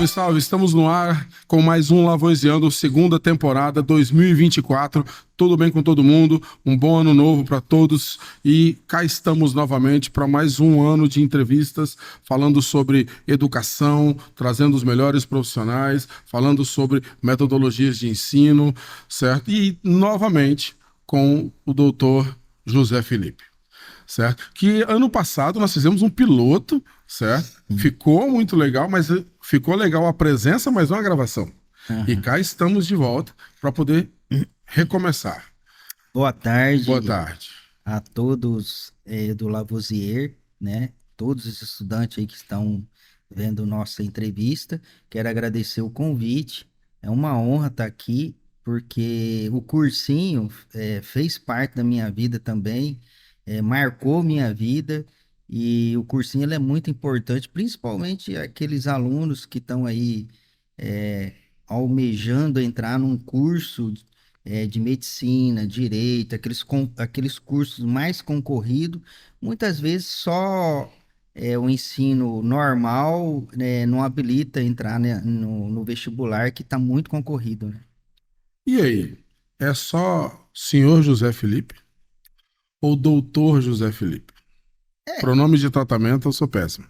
Salve, salve! Estamos no ar com mais um Lavoisiano, segunda temporada 2024. Tudo bem com todo mundo? Um bom ano novo para todos e cá estamos novamente para mais um ano de entrevistas falando sobre educação, trazendo os melhores profissionais, falando sobre metodologias de ensino, certo? E novamente com o doutor José Felipe. Certo? Que ano passado nós fizemos um piloto, certo? Ficou muito legal, mas ficou legal a presença, mas não a gravação. E Aham. cá estamos de volta para poder recomeçar. Boa Boa tarde tarde. a todos do Lavoisier, né? Todos os estudantes aí que estão vendo nossa entrevista. Quero agradecer o convite. É uma honra estar aqui, porque o cursinho fez parte da minha vida também, marcou minha vida. E o cursinho ele é muito importante, principalmente aqueles alunos que estão aí é, almejando entrar num curso de medicina, direito, aqueles cursos mais concorridos, muitas vezes só o ensino normal, né, não habilita entrar, né, no vestibular, que está muito concorrido, né? E aí? É só senhor José Felipe ou doutor José Felipe? Pronome de tratamento, eu sou péssimo.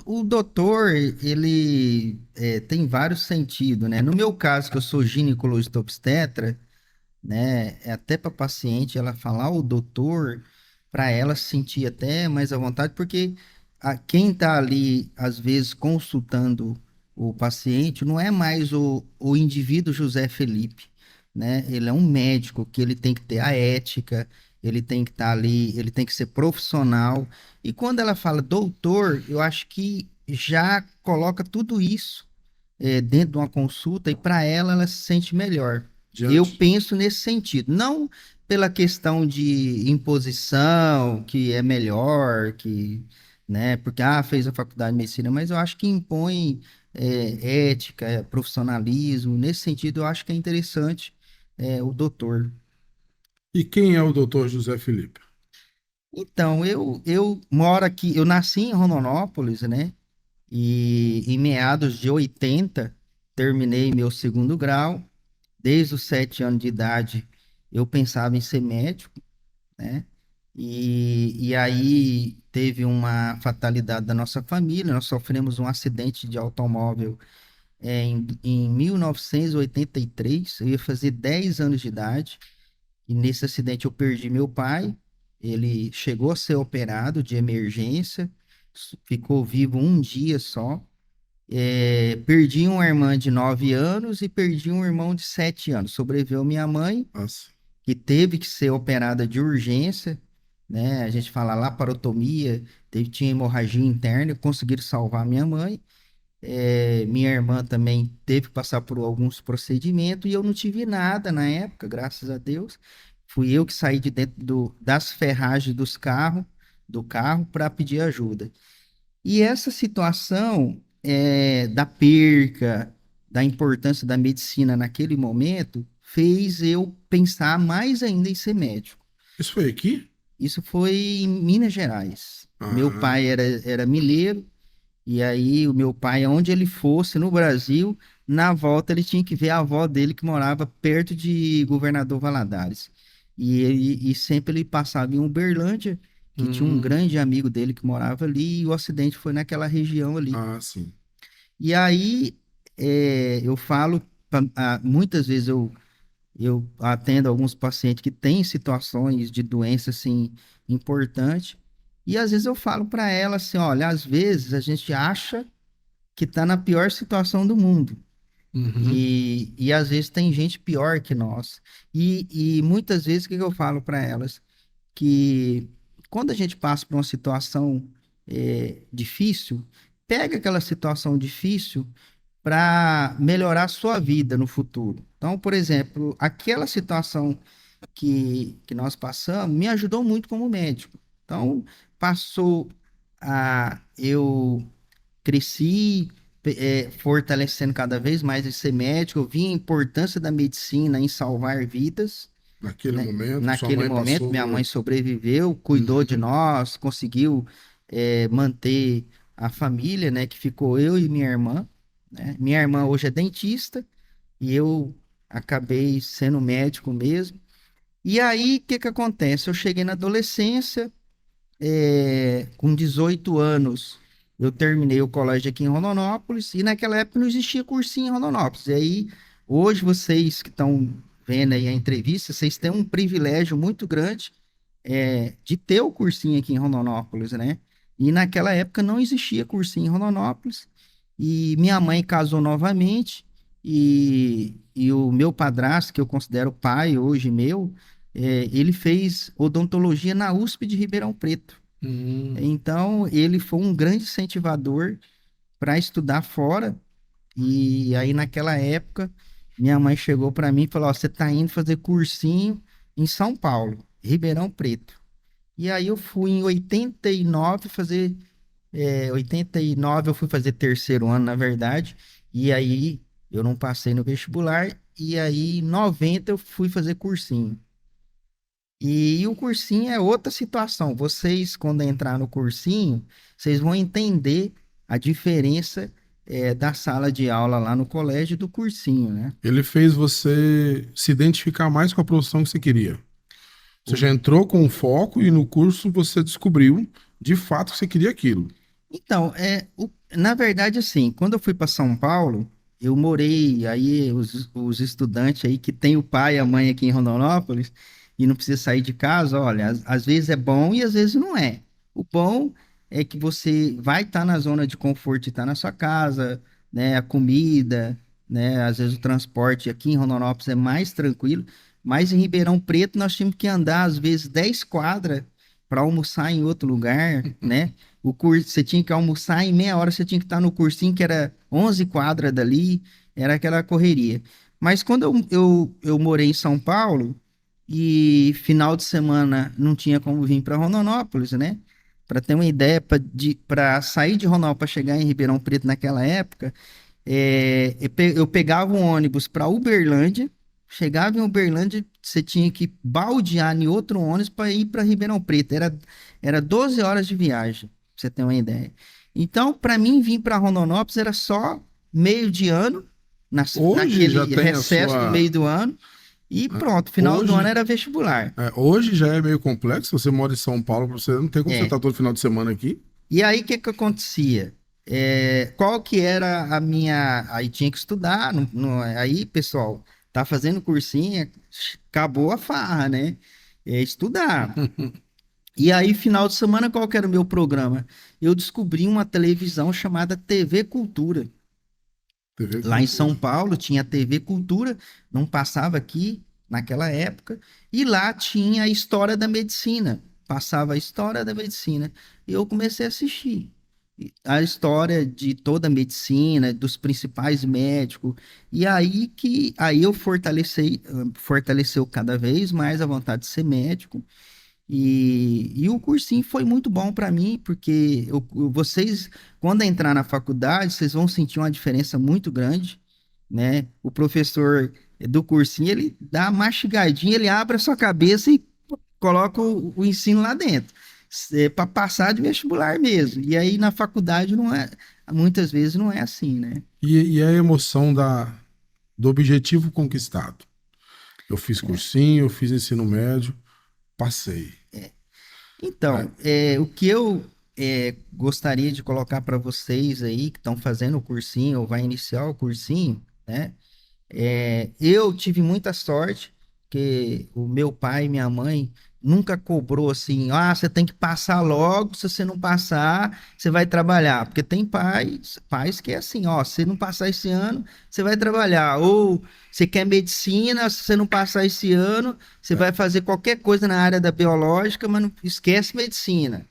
O doutor, ele tem vários sentidos, né? No meu caso, que eu sou ginecologista obstetra, né? Até para paciente ela falar o doutor, para ela se sentir até mais à vontade, porque quem está ali, às vezes, consultando o paciente, não é mais o indivíduo José Felipe, né? Ele é um médico que ele tem que ter a ética, ele tem que estar ali, ele tem que ser profissional. E quando ela fala doutor, eu acho que já coloca tudo isso dentro de uma consulta e para ela se sente melhor. Eu Diante. penso nesse sentido, não pela questão de imposição, que é melhor, que, né, porque fez a faculdade de medicina, mas eu acho que impõe ética, profissionalismo. Nesse sentido, eu acho que é interessante o doutor. E quem é o doutor José Felipe? Então, eu moro aqui, eu nasci em Rondonópolis, né? E em meados de 80 terminei meu segundo grau. Desde os 7 anos de idade, eu pensava em ser médico, né? E aí teve uma fatalidade da nossa família. Nós sofremos um acidente de automóvel em 1983. Eu ia fazer 10 anos de idade. E nesse acidente eu perdi meu pai. Ele chegou a ser operado de emergência, ficou vivo um dia só. Perdi uma irmã de 9 anos e perdi um irmão de 7 anos. Sobreviveu minha mãe, Nossa. que teve que ser operada de urgência, né? A gente fala laparotomia, tinha hemorragia interna, conseguiram salvar minha mãe. Minha irmã também teve que passar por alguns procedimentos e eu não tive nada na época, graças a Deus. Fui eu que saí de dentro das ferragens do carro para pedir ajuda. E essa situação da perca, da importância da medicina naquele momento, fez eu pensar mais ainda em ser médico. Isso foi aqui? Isso foi em Minas Gerais. Meu Ah, pai era mineiro, e aí o meu pai, onde ele fosse no Brasil, na volta ele tinha que ver a avó dele que morava perto de Governador Valadares. E sempre ele passava em Uberlândia, que tinha um hum, grande amigo dele que morava ali, e o acidente foi naquela região ali. sim. E aí eu falo, muitas vezes eu atendo alguns pacientes que têm situações de doença assim importante, e às vezes eu falo para ela assim, olha, às vezes a gente acha que está na pior situação do mundo. Uhum. E às vezes tem gente pior que nós. E muitas vezes o que eu falo para elas? Que quando a gente passa por uma situação difícil, pega aquela situação difícil para melhorar a sua vida no futuro. Então, por exemplo, aquela situação que nós passamos me ajudou muito como médico. Então, passou eu cresci fortalecendo cada vez mais esse médico, eu vi a importância da medicina em salvar vidas, Naquele né? momento, sua Naquele mãe momento, passou minha mãe por. sobreviveu, cuidou de Uhum. nós, conseguiu manter a família, né? Que ficou eu e minha irmã. né? Minha irmã hoje é dentista e eu acabei sendo médico mesmo. E aí, o que que acontece? Eu cheguei na adolescência, com 18 anos, eu terminei o colégio aqui em Rondonópolis, e naquela época não existia cursinho em Rondonópolis. E aí, hoje vocês que estão vendo aí a entrevista, vocês têm um privilégio muito grande, de ter o cursinho aqui em Rondonópolis, né? E naquela época não existia cursinho em Rondonópolis, e minha mãe casou novamente, e o meu padrasto, que eu considero pai hoje meu, ele fez odontologia na USP de Ribeirão Preto. Hum. Então, ele foi um grande incentivador para estudar fora. E aí, naquela época, minha mãe chegou para mim e falou: Ó, você está indo fazer cursinho em São Paulo, Ribeirão Preto. E aí, eu fui em 89 fazer. 89 eu fui fazer terceiro ano, na verdade. E aí, eu não passei no vestibular. E aí, em 90 eu fui fazer cursinho. E o cursinho é outra situação. Vocês, quando entrar no cursinho, vocês vão entender a diferença, da sala de aula lá no colégio e do cursinho, né? Ele fez você se identificar mais com a profissão que você queria. Você O- já entrou com um foco e no curso você descobriu de fato que você queria aquilo. Então, na verdade, assim, quando eu fui para São Paulo, eu morei aí, os estudantes aí que tem o pai e a mãe aqui em Rondonópolis e não precisa sair de casa, olha, às vezes é bom e às vezes não é. O bom é que você vai estar na zona de conforto de estar na sua casa, né, a comida, né, às vezes o transporte aqui em Rondonópolis é mais tranquilo, mas em Ribeirão Preto nós tínhamos que andar às vezes 10 quadras para almoçar em outro lugar, né? O curso, você tinha que almoçar em meia hora, você tinha que estar no cursinho, que era 11 quadras dali, era aquela correria. Mas quando eu morei em São Paulo, e final de semana não tinha como vir para Rondonópolis, né? Para ter uma ideia, para sair de Rondonópolis para chegar em Ribeirão Preto naquela época, eu pegava um ônibus para Uberlândia, chegava em Uberlândia, você tinha que baldear em outro ônibus para ir para Ribeirão Preto. Era 12 horas de viagem, pra você ter uma ideia. Então, para mim, vir para Rondonópolis era só meio de ano, Hoje já naquele tem a recesso do sua. meio do ano, e pronto, final do ano Hoje, era vestibular. hoje já é meio complexo. Você mora em São Paulo, você não tem como você É. estar todo final de semana aqui. E aí, o que que acontecia? Qual que era a minha... Aí tinha que estudar. Aí, pessoal, tá fazendo cursinho, acabou a farra, né? Estudar. E aí, final de semana, qual que era o meu programa? Eu descobri uma televisão chamada TV Cultura. TV Lá em Cultura. São Paulo tinha a TV Cultura, não passava aqui naquela época, e lá tinha a história da medicina, passava a história da medicina. E eu comecei a assistir a história de toda a medicina, dos principais médicos, e aí eu fortaleceu cada vez mais a vontade de ser médico. E o cursinho foi muito bom para mim, porque vocês, quando entrar na faculdade, vocês vão sentir uma diferença muito grande, né? O professor do cursinho, ele dá uma mastigadinha, ele abre a sua cabeça e coloca o ensino lá dentro, para passar de vestibular mesmo. E aí na faculdade não é, muitas vezes não é assim, né? E a emoção do objetivo conquistado. Eu fiz cursinho, eu fiz ensino médio, passei. Aí, Então, o que eu gostaria de colocar para vocês aí que estão fazendo o cursinho ou vai iniciar o cursinho, né? Eu tive muita sorte, que o meu pai e minha mãe nunca cobrou assim, você tem que passar logo, se você não passar, você vai trabalhar. Porque tem pais que é assim, se não passar esse ano, você vai trabalhar. Ou você quer medicina, se você não passar esse ano, você vai fazer qualquer coisa na área da biológica, mas não esquece medicina.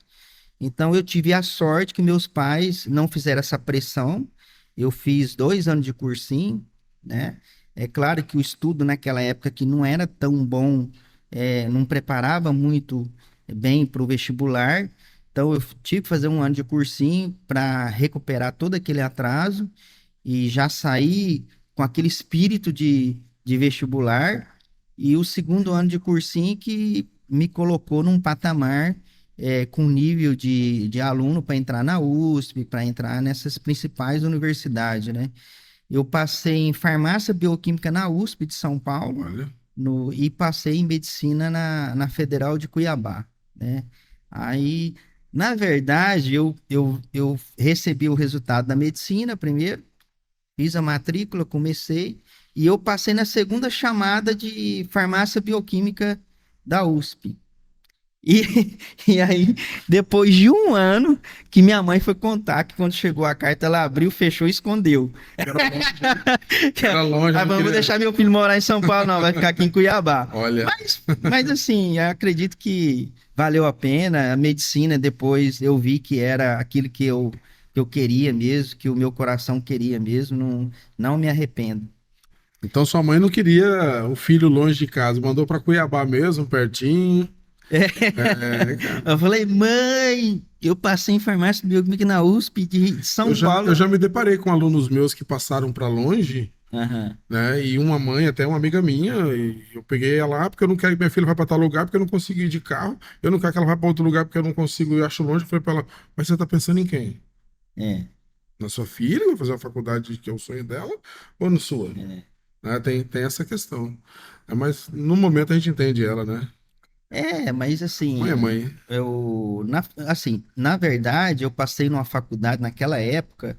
Então eu tive a sorte que meus pais não fizeram essa pressão. Eu fiz 2 anos de cursinho, né? É claro que o estudo naquela época que não era tão bom, não preparava muito bem para o vestibular. Então eu tive que fazer 1 ano de cursinho para recuperar todo aquele atraso e já sair com aquele espírito de vestibular. E o segundo ano de cursinho que me colocou num patamar, com nível de aluno para entrar na USP, para entrar nessas principais universidades, né? Eu passei em farmácia bioquímica na USP de São Paulo Olha, e passei em medicina na Federal de Cuiabá, né? Aí, na verdade, eu recebi o resultado da medicina primeiro, fiz a matrícula, comecei, e eu passei na segunda chamada de farmácia bioquímica da USP. E, e aí, depois de um ano, que minha mãe foi contar que quando chegou a carta, ela abriu, fechou e escondeu. era longe, era longe, Ah, não vamos queria... deixar meu filho morar em São Paulo, não, vai ficar aqui em Cuiabá. Olha, Mas assim, eu acredito que valeu a pena. A medicina, depois eu vi que era aquilo que eu queria mesmo, que o meu coração queria mesmo. Não, não me arrependo. então sua mãe não queria o filho longe de casa, mandou para Cuiabá mesmo, pertinho. É, cara. Eu falei, mãe, eu passei em farmácia bioquímica na USP de Eu São já, eu Paulo. já me deparei com alunos meus que passaram para longe, Aham, né? E uma mãe, até uma amiga minha, e eu peguei ela lá porque eu não quero que minha filha vá para tal lugar porque eu não consigo ir de carro. Eu não quero que ela vá para outro lugar porque eu não consigo, eu acho longe. Eu falei para ela, mas você tá pensando em quem? é, Na sua filha, que vai fazer a faculdade que é o sonho dela, ou na sua? é. Né? Tem essa questão. Mas no momento a gente entende ela, né? Mas Mãe é assim, mãe. assim, na verdade, eu passei numa faculdade naquela época,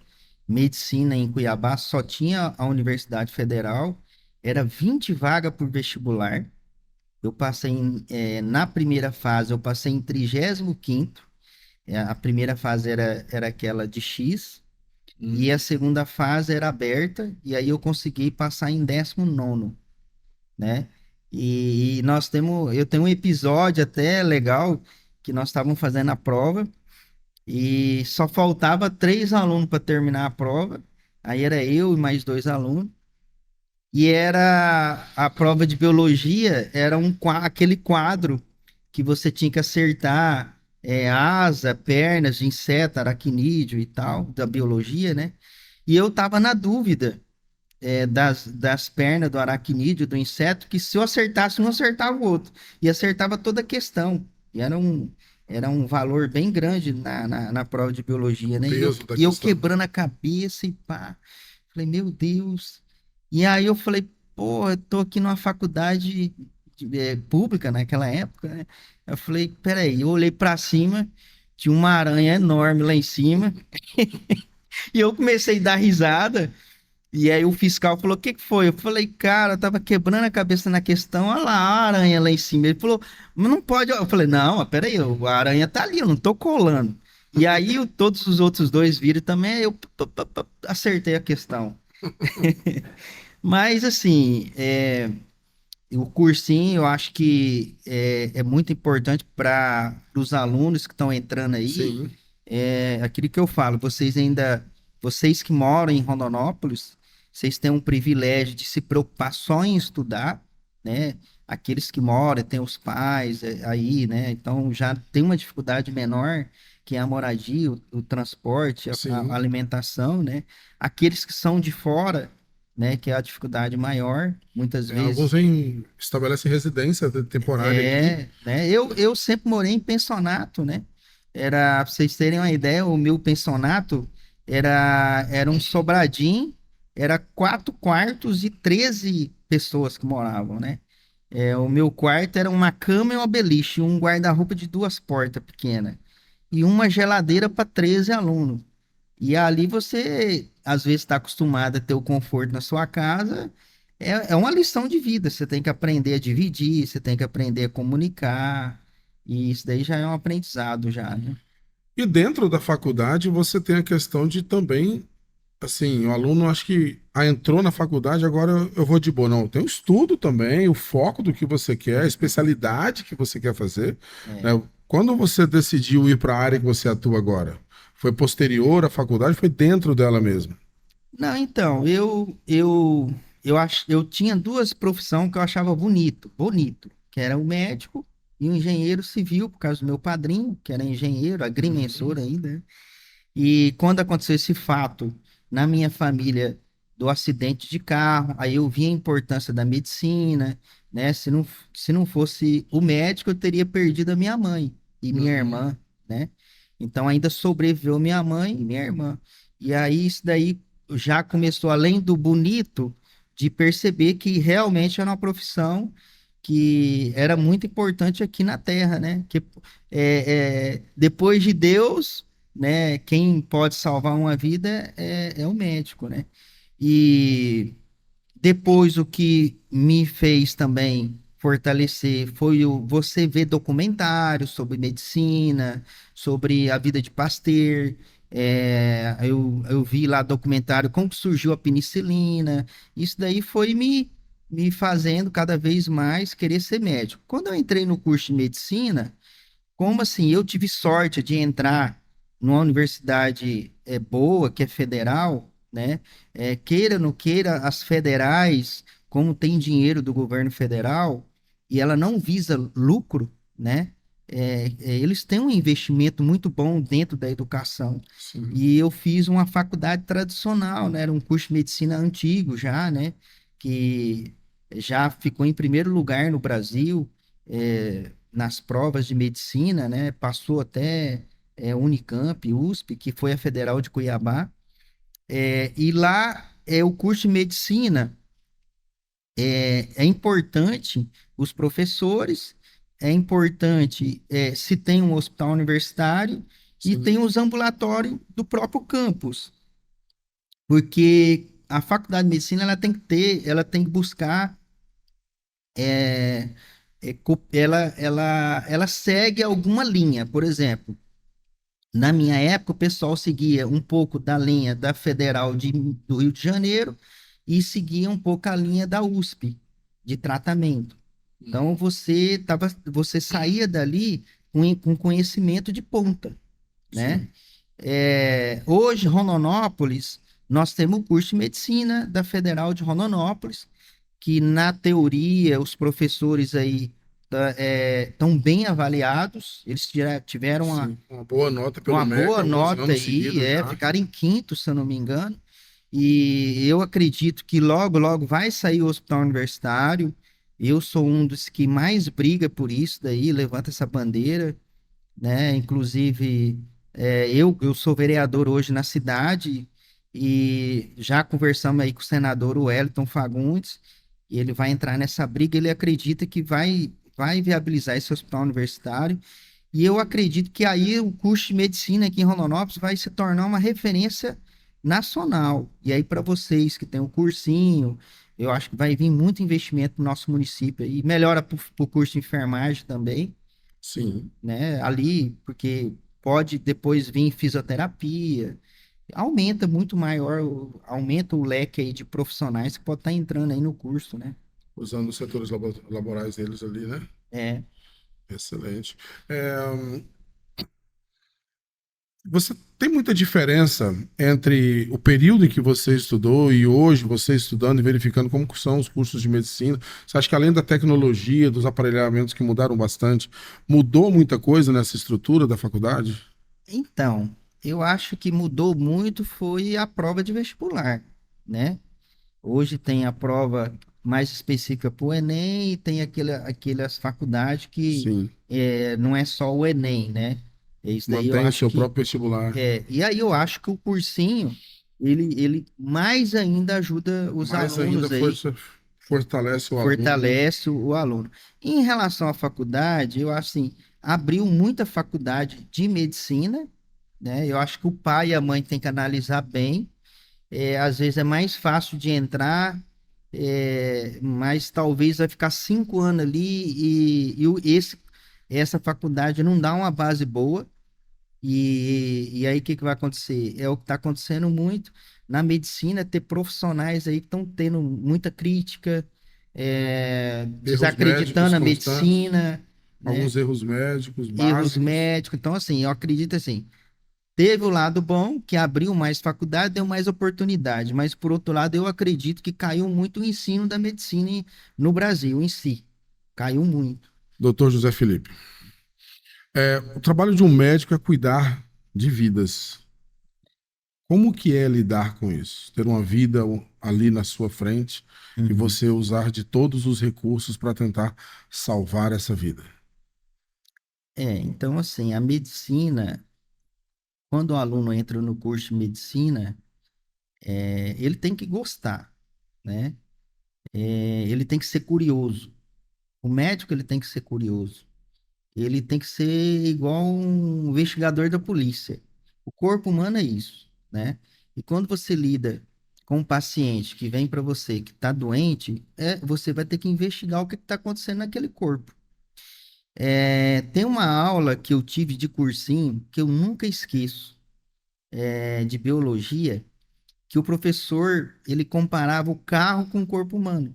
medicina em Cuiabá, só tinha a Universidade Federal, era 20 vagas por vestibular. Eu passei na primeira fase, eu passei em 35º. A primeira fase era aquela de X, e Hum. a segunda fase era aberta, e aí eu consegui passar em 19º, né? E eu tenho um episódio até legal que nós estávamos fazendo a prova e só faltava 3 alunos para terminar a prova. Aí era eu e mais 2 alunos. E era a prova de biologia, era aquele quadro que você tinha que acertar asa, pernas de inseto, aracnídeo e tal, da biologia, né? E eu tava na dúvida das pernas do aracnídeo, do inseto, que se eu acertasse, um acertava o outro. E acertava toda a questão. E era um valor bem grande na prova de biologia, O né? E eu, peso da e eu questão. quebrando a cabeça e pá. Falei, meu Deus. E aí eu falei, pô, eu tô aqui numa faculdade pública naquela época, né? Eu falei, peraí, eu olhei pra cima, tinha uma aranha enorme lá em cima, e eu comecei a dar risada. E aí o fiscal falou: o que que foi? Eu falei: cara, eu tava quebrando a cabeça na questão, olha lá a aranha lá em cima. Ele falou: mas não pode. Eu falei: não, mas peraí, a aranha tá ali, eu não tô colando. E aí todos os outros dois viram também, eu acertei a questão. Mas assim, o cursinho eu acho que é muito importante para os alunos que estão entrando aí. Sim. É aquilo que eu falo, vocês que moram em Rondonópolis, vocês têm um privilégio de se preocupar só em estudar, né? Aqueles que moram, têm os pais aí, né? Então já tem uma dificuldade menor, que é a moradia, o transporte, a Sim. alimentação, né? Aqueles que são de fora, né? Que é a dificuldade maior, muitas É, alguns vezes estabelecem residência temporária aqui. né? Eu sempre morei em pensionato, né? Pra vocês terem uma ideia, o meu pensionato era um sobradinho, era 4 quartos e 13 pessoas que moravam, né? O meu quarto era uma cama e uma beliche, um guarda-roupa de 2 portas pequena e uma geladeira para 13 alunos. E ali você, às vezes, está acostumado a ter o conforto na sua casa. É uma lição de vida. Você tem que aprender a dividir, você tem que aprender a comunicar. E isso daí já é um aprendizado já, né? E dentro da faculdade você tem a questão de também, assim, o aluno acho que entrou na faculdade, agora eu vou de boa. Não, tem o estudo também, o foco do que você quer, a especialidade que você quer fazer, né? É. Quando você decidiu ir para a área que você atua agora? Foi posterior à faculdade, foi dentro dela mesmo? Não, então, eu tinha 2 profissões que eu achava bonito, que era o médico e o engenheiro civil, por causa do meu padrinho, que era engenheiro, agrimensor Uhum. ainda, né? E quando aconteceu esse fato na minha família do acidente de carro, aí eu vi a importância da medicina, né? Se não fosse o médico, eu teria perdido a minha mãe. e minha Uhum. irmã, né? Então ainda sobreviveu minha mãe e minha irmã. E aí isso daí já começou, além do bonito, de perceber que realmente era uma profissão que era muito importante aqui na Terra, né? Que depois de Deus, né? Quem pode salvar uma vida é o médico, né? E depois, o que me fez também fortalecer foi você ver documentários sobre medicina, sobre a vida de Pasteur. Eu vi lá documentário como que surgiu a penicilina. Isso daí foi me fazendo cada vez mais querer ser médico. Quando eu entrei no curso de medicina, como assim? Eu tive sorte de entrar numa universidade boa, que é federal, né? Queira ou não queira, as federais, como tem dinheiro do governo federal e ela não visa lucro, né? Eles têm um investimento muito bom dentro da educação. Sim. E eu fiz uma faculdade tradicional, né? Era um curso de medicina antigo já, né? Que já ficou em primeiro lugar no Brasil. Nas provas de medicina, né? Passou até Unicamp, USP, que foi a Federal de Cuiabá. E lá o curso de medicina é importante os professores, é importante se tem um hospital universitário e tem Sim. os ambulatórios do próprio campus, porque a faculdade de medicina ela tem que buscar ela segue alguma linha, por exemplo. Na minha época, o pessoal seguia um pouco da linha da Federal do Rio de Janeiro e seguia um pouco a linha da USP de tratamento. Então você saía dali com conhecimento de ponta, né? Sim. Hoje, Rondonópolis, nós temos o curso de medicina da Federal de Rondonópolis, que na teoria os professores aí estão bem avaliados, eles tiveram Sim. Uma boa nota pelo uma MEC, boa alguns nota anos aí, seguidos já. ficaram em quinto, se eu não me engano. E eu acredito que logo, logo vai sair o hospital universitário. Eu sou um dos que mais briga por isso daí, levanta essa bandeira, né? Inclusive, eu sou vereador hoje na cidade e já conversamos aí com o senador Wellington Fagundes, e ele vai entrar nessa briga, ele acredita que vai viabilizar esse hospital universitário. E eu acredito que aí o curso de medicina aqui em Rondonópolis vai se tornar uma referência nacional. E aí, para vocês que têm o cursinho, eu acho que vai vir muito investimento no nosso município e melhora para o curso de enfermagem também, Sim. né? Ali, porque pode depois vir fisioterapia, aumenta muito maior, aumenta o leque aí de profissionais que pode estar entrando aí no curso, né? Usando os setores laborais deles ali, né? É. Excelente. É, você tem muita diferença entre o período em que você estudou e hoje você estudando e verificando como que são os cursos de medicina? Você acha que além da tecnologia, dos aparelhamentos que mudaram bastante, mudou muita coisa nessa estrutura da faculdade? Então, eu acho que mudou muito foi a prova de vestibular, né? Hoje tem a prova mais específica para o Enem e tem aquelas faculdades que Sim. não é só o Enem, né? Isso daí eu Mantém o acho seu que próprio vestibular. e aí eu acho que o cursinho ele mais ainda ajuda os Mais ainda alunos aí, fortalece o aluno. fortalece o aluno. Em relação à faculdade, eu acho assim, abriu muita faculdade de medicina, né? Eu acho que o pai e a mãe têm que analisar bem. Às vezes é mais fácil de entrar, mas talvez vai ficar 5 anos ali essa faculdade não dá uma base boa. E aí o que vai acontecer? É o que está acontecendo muito na medicina, ter profissionais aí que estão tendo muita crítica, Erros médicos desacreditando a constantes, medicina, né? alguns erros médicos Erros básicos. médicos. Então, assim, eu acredito assim. Teve o lado bom, que abriu mais faculdade, deu mais oportunidade, mas por outro lado, eu acredito que caiu muito o ensino da medicina no Brasil em si. Caiu muito. Doutor José Felipe. O trabalho de um médico é cuidar de vidas. Como que é lidar com isso? Ter uma vida ali na sua frente e Uhum. você usar de todos os recursos para tentar salvar essa vida. Então assim, a medicina, quando o aluno entra no curso de medicina, ele tem que gostar, né? Ele tem que ser curioso. O médico ele tem que ser curioso. Ele tem que ser igual um investigador da polícia. O corpo humano é isso, né? E quando você lida com um paciente que vem para você que está doente, você vai ter que investigar o que está acontecendo naquele corpo. Tem uma aula que eu tive de cursinho que eu nunca esqueço, de biologia, que o professor ele comparava o carro com o corpo humano.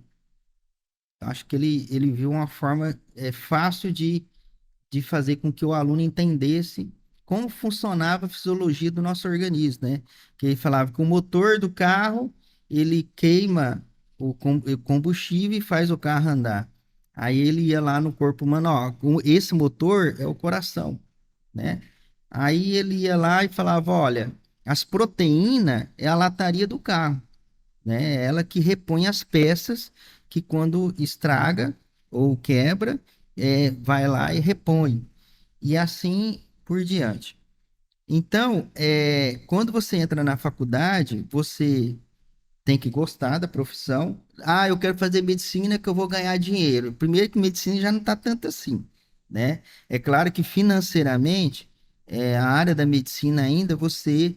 Acho que ele viu uma forma fácil de fazer com que o aluno entendesse como funcionava a fisiologia do nosso organismo, né? Que ele falava que o motor do carro, ele queima o combustível e faz o carro andar. Aí ele ia lá no corpo humano, ó, esse motor é o coração, né? Aí ele ia lá e falava, olha, as proteínas é a lataria do carro, né? É ela que repõe as peças que quando estraga ou quebra, vai lá e repõe. E assim por diante. Então, quando você entra na faculdade, você tem que gostar da profissão. Ah, eu quero fazer medicina que eu vou ganhar dinheiro. Primeiro que medicina já não está tanto assim, né? É claro que financeiramente, a área da medicina ainda você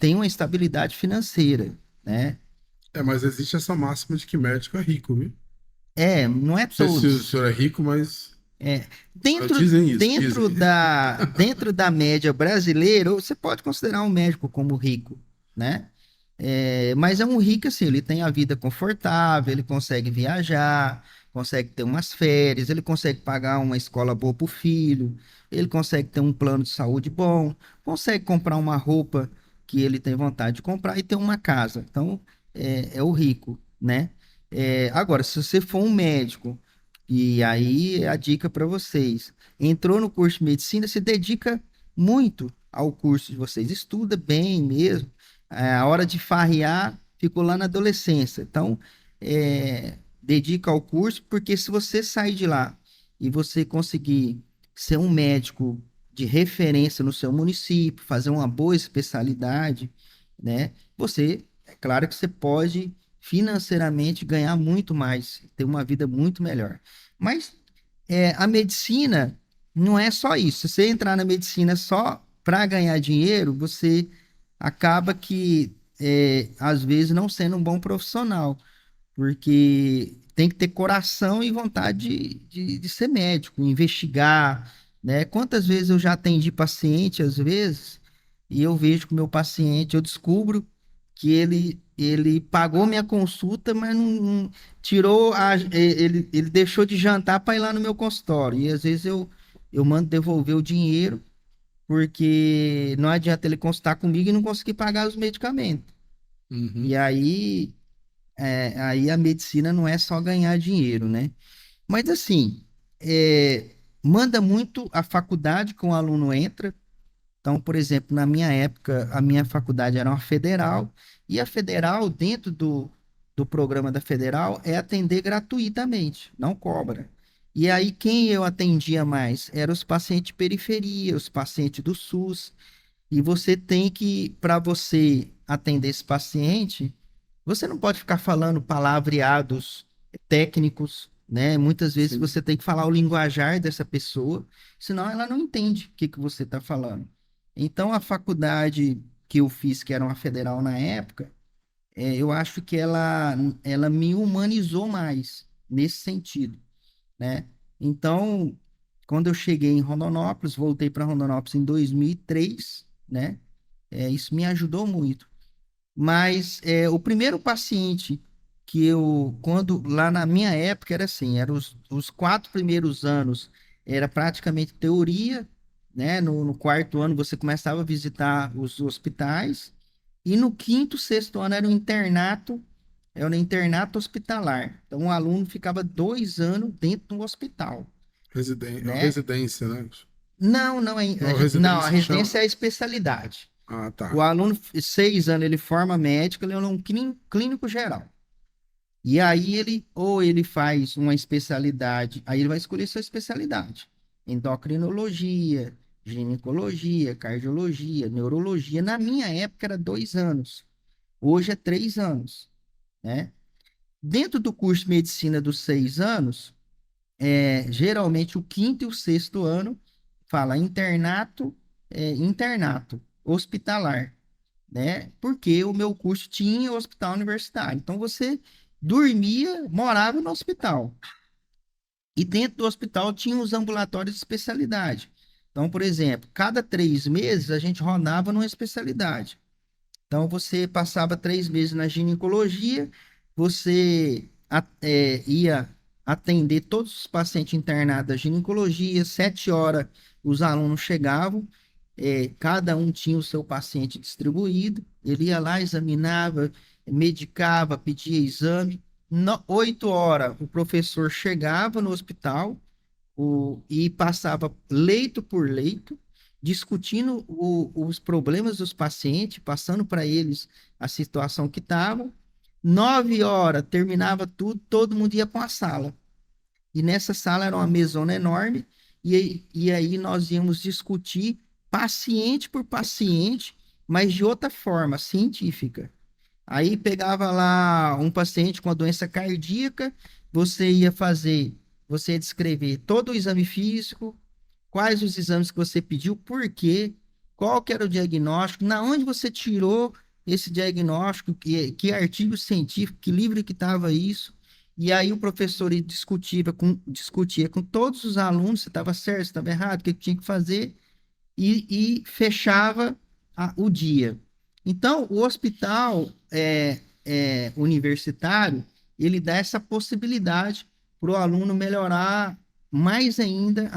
tem uma estabilidade financeira, né? Mas existe essa máxima de que médico é rico, viu? Não é Não sei se o todos. senhor é rico, mas Dentro, dizem isso, dentro dizem. da, dentro da média brasileira, você pode considerar um médico como rico, né? Mas é um rico assim, ele tem a vida confortável, ele consegue viajar, consegue ter umas férias, ele consegue pagar uma escola boa para o filho, ele consegue ter um plano de saúde bom, consegue comprar uma roupa que ele tem vontade de comprar e ter uma casa. Então, é o rico, né? Agora, se você for um médico, e aí a dica para vocês, entrou no curso de medicina, se dedica muito ao curso de vocês, estuda bem mesmo, a hora de farrear ficou lá na adolescência. Então, dedica ao curso, porque se você sair de lá e você conseguir ser um médico de referência no seu município, fazer uma boa especialidade, né? É claro que você pode financeiramente ganhar muito mais, ter uma vida muito melhor. Mas a medicina não é só isso. Se você entrar na medicina só para ganhar dinheiro, você acaba que, às vezes, não sendo um bom profissional, porque tem que ter coração e vontade de ser médico, investigar, né? Quantas vezes eu já atendi paciente, às vezes, e eu vejo que o meu paciente, eu descubro que ele pagou minha consulta, mas não tirou ele deixou de jantar para ir lá no meu consultório. E às vezes eu mando devolver o dinheiro, porque não adianta ele consultar comigo e não conseguir pagar os medicamentos. E Uhum. aí a medicina não é só ganhar dinheiro, né? Mas assim, manda muito a faculdade que um aluno entra. Então, por exemplo, na minha época, a minha faculdade era uma federal, e a federal, dentro do programa da federal, é atender gratuitamente, não cobra. E aí, quem eu atendia mais eram os pacientes de periferia, os pacientes do SUS. E você tem que, para você atender esse paciente, você não pode ficar falando palavreados técnicos, né? Muitas vezes Sim. você tem que falar o linguajar dessa pessoa, senão ela não entende o que você está falando. Então, a faculdade que eu fiz, que era uma federal na época, eu acho que ela me humanizou mais nesse sentido, né? Então, quando eu cheguei em Rondonópolis, voltei para Rondonópolis em 2003, né? Isso me ajudou muito. Mas o primeiro paciente que quando lá na minha época era assim, eram os 4 primeiros anos era praticamente teoria, né? No quarto ano você começava a visitar os hospitais e no quinto, sexto ano era um internato hospitalar. Então o aluno ficava 2 anos dentro do hospital, né? Residência, né? Não, não, Não, não, a residência chama. residência é a especialidade. Ah, O tá. aluno, 6 anos, ele forma médico, ele é um clínico geral. E aí ou ele faz uma especialidade, aí ele vai escolher sua especialidade. endocrinologia, ginecologia, cardiologia, neurologia. Na minha época era 2 anos, hoje é 3 anos, né? Dentro do curso de medicina dos 6 anos, geralmente o quinto e o sexto ano fala internato, internato hospitalar, né? Porque o meu curso tinha hospital universitário. Então você dormia, morava no hospital. E dentro do hospital tinha os ambulatórios de especialidade. Então, por exemplo, cada 3 meses a gente rodava numa especialidade. Então, você passava 3 meses na ginecologia, você ia atender todos os pacientes internados da ginecologia, 7 horas os alunos chegavam, cada um tinha o seu paciente distribuído, ele ia lá, examinava, medicava, pedia exame. 8 horas o professor chegava no hospital, e passava leito por leito, discutindo os problemas dos pacientes, passando para eles a situação que estavam. 9 horas terminava tudo, todo mundo ia para uma sala. E nessa sala era uma mesona enorme, e aí nós íamos discutir paciente por paciente, mas de outra forma, científica. Aí pegava lá um paciente com a doença cardíaca, você ia fazer, você ia descrever todo o exame físico, quais os exames que você pediu, por quê, qual que era o diagnóstico, na onde você tirou esse diagnóstico, que artigo científico, que livro que estava isso. E aí o professor discutia com todos os alunos se estava certo, se estava errado, o que tinha que fazer, e fechava o dia. Então, o hospital universitário, ele dá essa possibilidade para o aluno melhorar mais ainda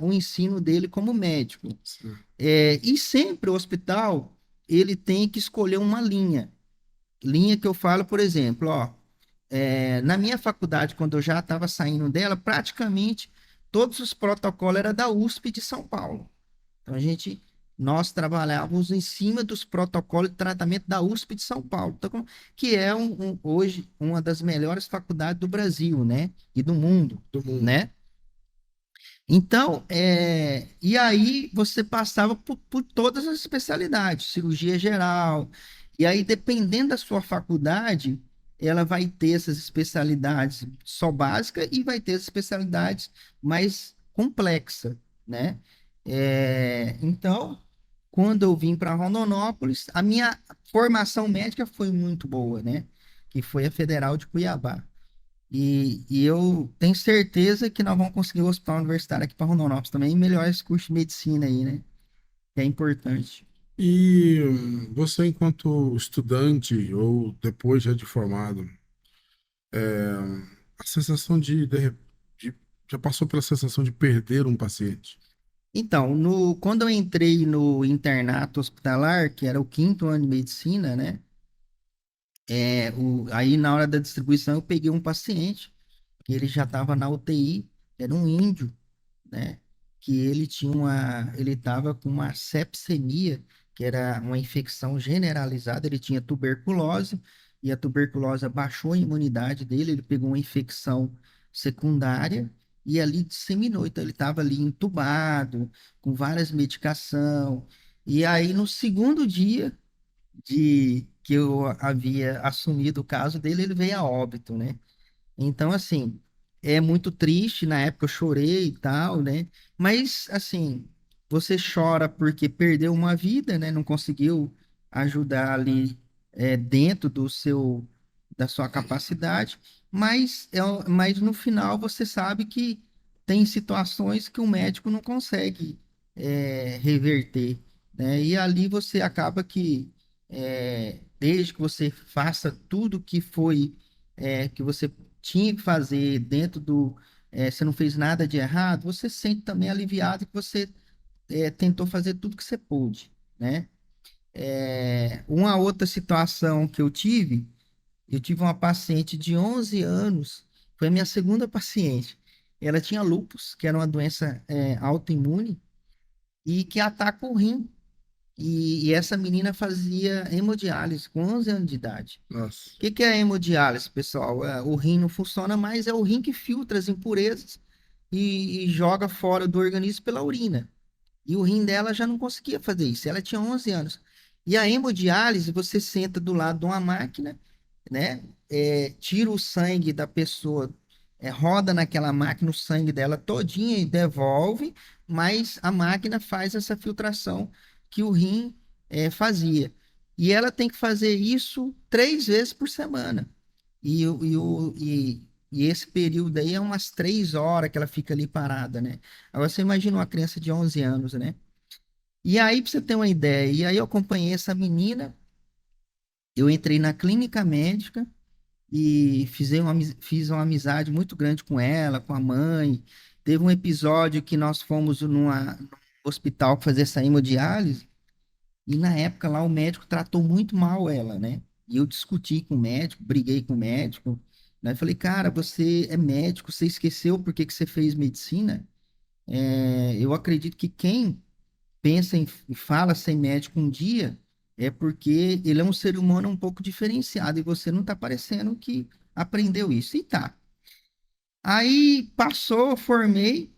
o ensino dele como médico. Sim. E sempre o hospital, ele tem que escolher uma linha. Linha que eu falo, por exemplo, ó, na minha faculdade, quando eu já estava saindo dela, praticamente todos os protocolos eram da USP de São Paulo. Então, nós trabalhávamos em cima dos protocolos de tratamento da USP de São Paulo, então, que é hoje uma das melhores faculdades do Brasil, né? E do mundo, Do mundo. né? Então, e aí você passava por todas as especialidades, cirurgia geral, e aí dependendo da sua faculdade, ela vai ter essas especialidades só básica e vai ter as especialidades mais complexas, né? Então, quando eu vim para Rondonópolis, a minha formação médica foi muito boa, né? Que foi a Federal de Cuiabá. E eu tenho certeza que nós vamos conseguir o hospital universitário aqui para Rondonópolis também e melhorar esse curso de medicina aí, né? Que é importante. E você, enquanto estudante ou depois já de formado, é, a sensação de- já passou pela sensação de perder um paciente? Então, quando eu entrei no internato hospitalar, que era o quinto ano de medicina, né? Aí na hora da distribuição eu peguei um paciente que ele já estava na UTI, era um índio, né? Que ele estava com uma sepsemia, que era uma infecção generalizada, ele tinha tuberculose, e a tuberculose abaixou a imunidade dele, ele pegou uma infecção secundária e ali disseminou. Então ele estava ali entubado, com várias medicações. E aí no segundo dia de que eu havia assumido o caso dele, ele veio a óbito, né? Então, assim, é muito triste. Na época eu chorei e tal, né? Mas, assim, você chora porque perdeu uma vida, né? Não conseguiu ajudar ali dentro da sua capacidade. Mas no final você sabe que tem situações que o médico não consegue reverter, né? E ali você acaba que, desde que você faça tudo que você tinha que fazer dentro você não fez nada de errado, você se sente também aliviado que você tentou fazer tudo que você pôde, né? Uma outra situação que eu tive uma paciente de 11 anos, foi a minha segunda paciente. Ela tinha lúpus, que era uma doença autoimune e que ataca o rim. E essa menina fazia hemodiálise com 11 anos de idade. Nossa. O que é hemodiálise, pessoal? O rim não funciona mais, é o rim que filtra as impurezas e joga fora do organismo pela urina. E o rim dela já não conseguia fazer isso. Ela tinha 11 anos. E a hemodiálise, você senta do lado de uma máquina, né? Tira o sangue da pessoa, roda naquela máquina o sangue dela todinha e devolve, mas a máquina faz essa filtração que o rim fazia. E ela tem que fazer isso 3 vezes por semana. E esse período aí é umas 3 horas que ela fica ali parada, né? Agora você imagina uma criança de 11 anos, né? E aí, pra você ter uma ideia, e aí eu acompanhei essa menina, eu entrei na clínica médica e fiz uma amizade muito grande com ela, com a mãe. Teve um episódio que nós fomos num hospital fazer essa hemodiálise, e na época lá o médico tratou muito mal ela, né? E eu discuti com o médico, briguei com o médico, né? Falei, cara, você é médico, você esqueceu por que que você fez medicina? Eu acredito que quem pensa e fala ser médico um dia é porque ele é um ser humano um pouco diferenciado e você não está parecendo que aprendeu isso. E tá. Aí passou, formei,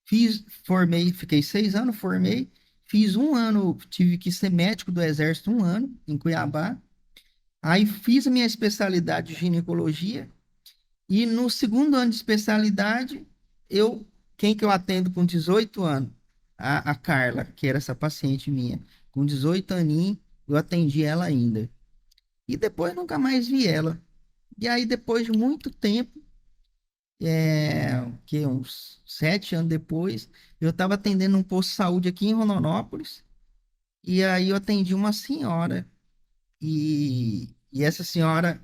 fiquei 6 anos, formei, fiz um ano, tive que ser médico do Exército um ano em Cuiabá. Aí fiz a minha especialidade de ginecologia e no segundo ano de especialidade, eu, quem que eu atendo com 18 anos? A Carla, que era essa paciente minha. Com 18 aninhos, eu atendi ela ainda. E depois nunca mais vi ela. E aí, depois de muito tempo, que uns 7 anos depois, eu estava atendendo um posto de saúde aqui em Rondonópolis. E aí eu atendi uma senhora. E essa senhora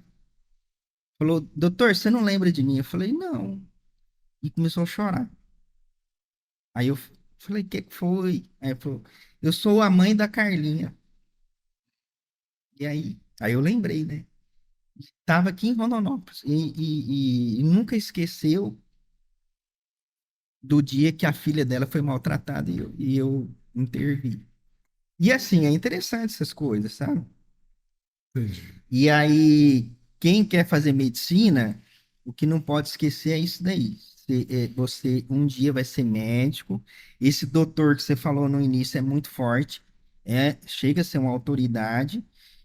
falou, doutor, você não lembra de mim? Eu falei, não. E começou a chorar. Aí eu falei, o que que foi? Aí ele falou, eu sou a mãe da Carlinha. E aí eu lembrei, né? Tava aqui em Rondonópolis e nunca esqueceu do dia que a filha dela foi maltratada e eu intervi. E assim, é interessante essas coisas, sabe? Entendi. E aí, quem quer fazer medicina, o que não pode esquecer é isso daí. Você um dia vai ser médico. Esse doutor que você falou no início é muito forte, chega a ser uma autoridade,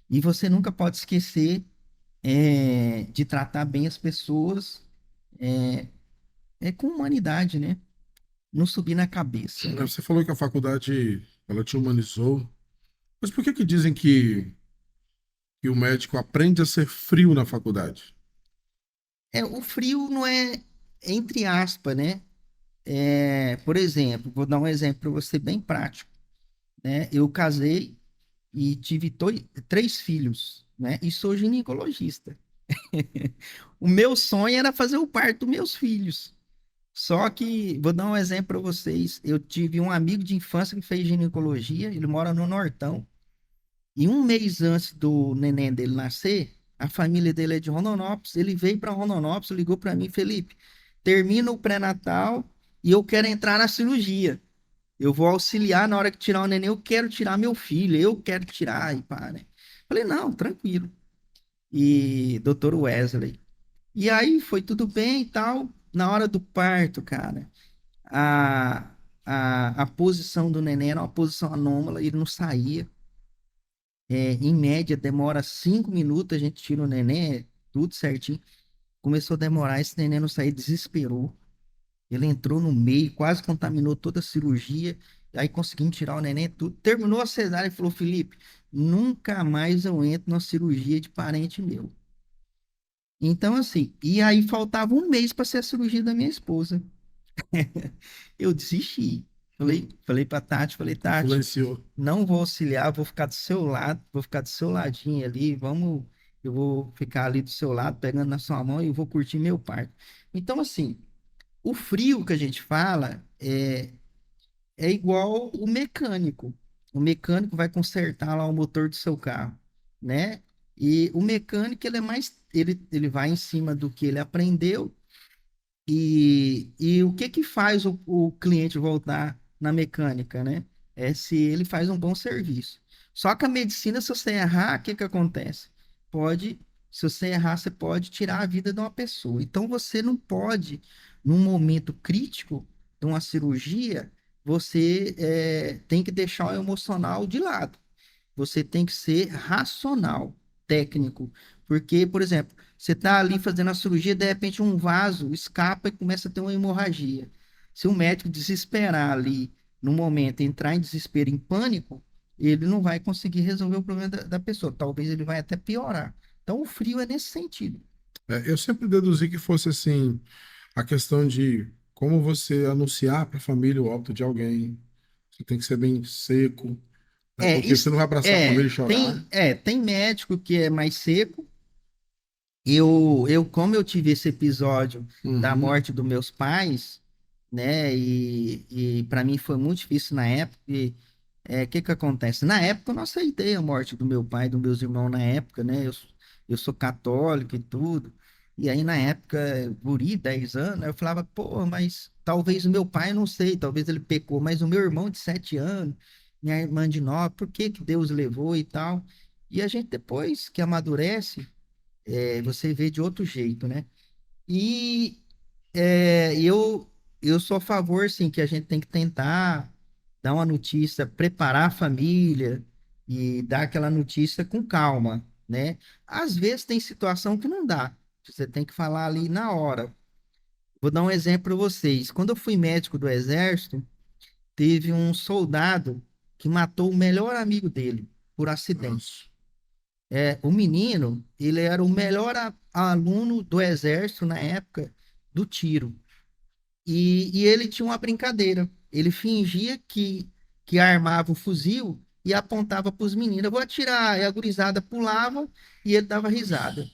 e você nunca pode esquecer de tratar bem as pessoas com humanidade, né? Não subir na cabeça. Você falou que a faculdade ela te humanizou, mas por que que dizem que o médico aprende a ser frio na faculdade? O frio não é entre aspas, né? Por exemplo, vou dar um exemplo para você bem prático, né? Eu casei e tive 3 filhos, né? E sou ginecologista. O meu sonho era fazer o parto dos meus filhos. Só que, vou dar um exemplo para vocês. Eu tive um amigo de infância que fez ginecologia, ele mora no Nortão. E um mês antes do neném dele nascer, a família dele é de Rondonópolis. Ele veio para Rondonópolis, ligou para mim, Felipe, termina o pré-natal e eu quero entrar na cirurgia. Eu vou auxiliar na hora que tirar o neném, eu quero tirar meu filho, eu quero tirar e pá, né? Falei, não, tranquilo. E doutor Wesley. E aí foi tudo bem e tal. Na hora do parto, cara, a, a posição do neném era uma posição anômala, ele não saía. Em média, demora 5 minutos, a gente tira o neném, tudo certinho. Começou a demorar, esse neném não sair, desesperou. Ele entrou no meio, quase contaminou toda a cirurgia. Aí conseguimos tirar o neném, tudo. Terminou a cesárea e falou: Felipe, nunca mais eu entro na cirurgia de parente meu. Então, assim, e aí faltava um mês para ser a cirurgia da minha esposa. Eu desisti. Falei pra Tati, falei, Tati, Influenciou. não vou auxiliar, vou ficar do seu lado, vou ficar do seu ladinho ali, eu vou ficar ali do seu lado, pegando na sua mão e eu vou curtir meu parto. Então, assim, o frio que a gente fala é igual o mecânico. O mecânico vai consertar lá o motor do seu carro, né? E o mecânico, ele vai em cima do que ele aprendeu e o que que faz o cliente voltar na mecânica, né? É se ele faz um bom serviço. Só que a medicina, se você errar, o que que acontece? Pode Se você errar, você pode tirar a vida de uma pessoa. Então, você não pode, num momento crítico de uma cirurgia, você tem que deixar o emocional de lado. Você tem que ser racional, técnico. Porque, por exemplo, você está ali fazendo a cirurgia, de repente um vaso escapa e começa a ter uma hemorragia. Se o médico desesperar ali no momento, entrar em desespero, em pânico, ele não vai conseguir resolver o problema da pessoa. Talvez ele vai até piorar. Então, o frio é nesse sentido. Eu sempre deduzi que fosse assim, a questão de como você anunciar para a família o óbito de alguém. Você tem que ser bem seco, né? Porque você Isso não vai abraçar a família e chorar. tem médico que é mais seco. Como eu tive esse episódio da Uhum. morte dos meus pais, né? E para mim foi muito difícil na época. O que que acontece? Na época eu não aceitei a morte do meu pai, dos meus irmãos na época, né? Eu sou católico e tudo. E aí na época, guri, 10 anos, eu falava, pô, mas talvez o meu pai, eu não sei, talvez ele pecou, mas o meu irmão de 7 anos, minha irmã de 9, por que que Deus levou e tal? E a gente depois que amadurece, você vê de outro jeito, né? E eu sou a favor, sim, que a gente tem que tentar dar uma notícia, preparar a família e dar aquela notícia com calma, né? Às vezes tem situação que não dá. Você tem que falar ali na hora. Vou dar um exemplo para vocês. Quando eu fui médico do exército, teve um soldado que matou o melhor amigo dele por Nossa. acidente. O menino, ele era o melhor aluno do exército na época do tiro. E ele tinha uma brincadeira. Ele fingia que armava o fuzil e apontava para os meninos. Eu vou atirar. E a gurizada pulava e ele dava risada.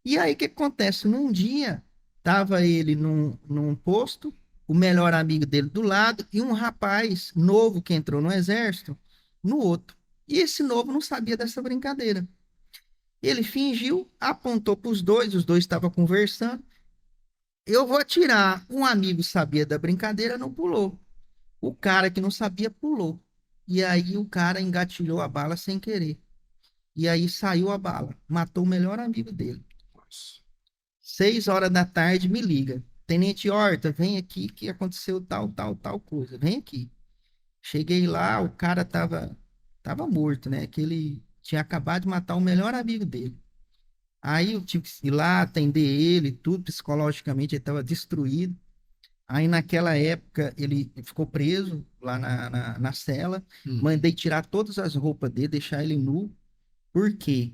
E aí o que acontece? Num dia, tava ele num posto, o melhor amigo dele do lado e um rapaz novo que entrou no exército no outro. E esse novo não sabia dessa brincadeira. Ele fingiu, apontou para os dois estavam conversando. Eu vou atirar. Um amigo sabia da brincadeira, não pulou. O cara que não sabia pulou. E aí o cara engatilhou a bala sem querer. E aí saiu a bala. Matou o melhor amigo dele. Nossa. 6 horas da tarde me liga. Tenente Horta, vem aqui que aconteceu tal, tal, tal coisa. Vem aqui. Cheguei lá, o cara tava morto, né? Que ele tinha acabado de matar o melhor amigo dele. Aí eu tive que ir lá atender ele, tudo psicologicamente, ele estava destruído. Aí naquela época ele ficou preso lá na cela. Uhum. Mandei tirar todas as roupas dele, deixar ele nu. Por quê?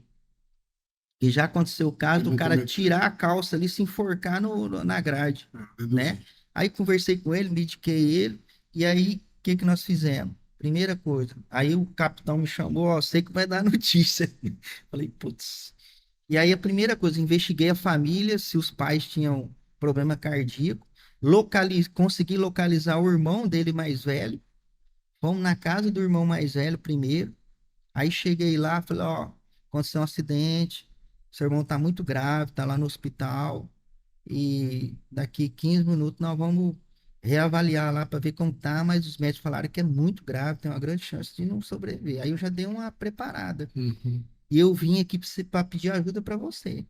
Porque já aconteceu o caso Ele do não cara cometeu. tirar a calça ali, se enforcar na grade, né? Deduzi. Aí conversei com ele, mediquei ele. E aí, o que que nós fizemos? Primeira coisa. Aí o capitão me chamou, ó, sei que vai dar notícia. Falei, putz. E aí a primeira coisa, investiguei a família, se os pais tinham problema cardíaco, consegui localizar o irmão dele mais velho. Fomos na casa do irmão mais velho primeiro. Aí cheguei lá, falei, ó, aconteceu um acidente, seu irmão tá muito grave, tá lá no hospital. E daqui 15 minutos nós vamos reavaliar lá para ver como tá, mas os médicos falaram que é muito grave, tem uma grande chance de não sobreviver. Aí eu já dei uma preparada. Uhum. E eu vim aqui para pedir ajuda para você,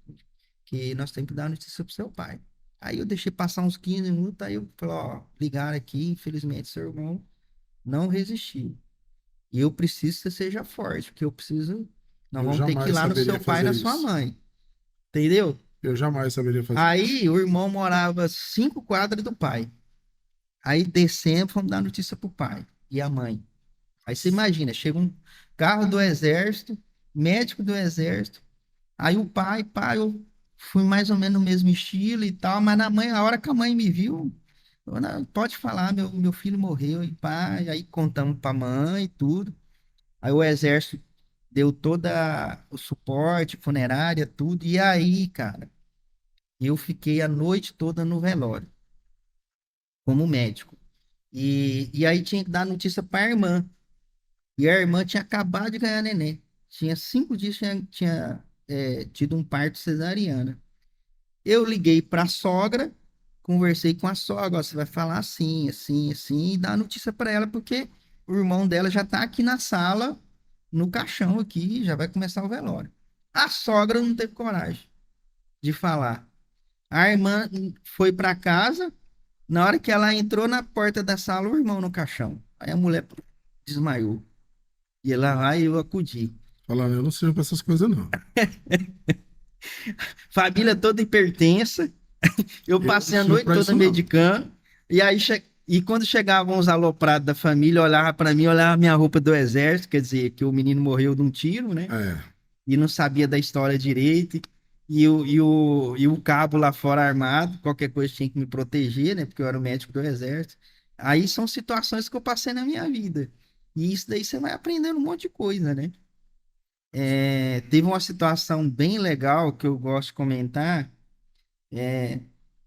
que nós temos que dar notícia pro seu pai. Aí eu deixei passar uns 15 minutos, aí eu falei, ó, ligaram aqui, infelizmente seu irmão não resistiu. E eu preciso que você seja forte, porque eu preciso, nós Eu vamos ter que ir jamais lá no seu saberia pai e fazer na sua isso. mãe. Entendeu? Eu jamais saberia fazer isso. Aí o irmão morava 5 quadras do pai. Aí descemos, fomos dar notícia pro pai e a mãe. Aí você imagina, chega um carro do exército, médico do exército. Aí o pai, eu fui mais ou menos no mesmo estilo e tal, mas a hora que a mãe me viu, "Não, pode falar, meu filho morreu e pai." Aí contamos pra mãe e tudo. Aí o exército deu toda o suporte, funerária, tudo. E aí, cara, eu fiquei a noite toda no velório, como médico. E aí tinha que dar notícia pra irmã. E a irmã tinha acabado de ganhar neném. Tinha 5 dias, tinha tido um parto cesariana. Eu liguei para a sogra, conversei com a sogra, ó, você vai falar assim, assim, assim, e dar a notícia para ela, porque o irmão dela já está aqui na sala, no caixão aqui, já vai começar o velório. A sogra não teve coragem de falar. A irmã foi para casa. Na hora que ela entrou na porta da sala, o irmão no caixão. Aí a mulher desmaiou. E ela vai e eu acudi. Falando, eu não sirvo pra essas coisas, não. Família toda hipertensa. Eu Eu não passei a sirvo noite pra toda isso, não. medicando. E aí e quando chegavam os aloprados da família, olhava para mim, olhava a minha roupa do exército, quer dizer, que o menino morreu de um tiro, né? É, E não sabia da história direito. E o cabo lá fora armado, qualquer coisa tinha que me proteger, né? Porque eu era o médico do exército. Aí são situações que eu passei na minha vida. E isso daí você vai aprendendo um monte de coisa, né? Teve uma situação bem legal que eu gosto de comentar. É,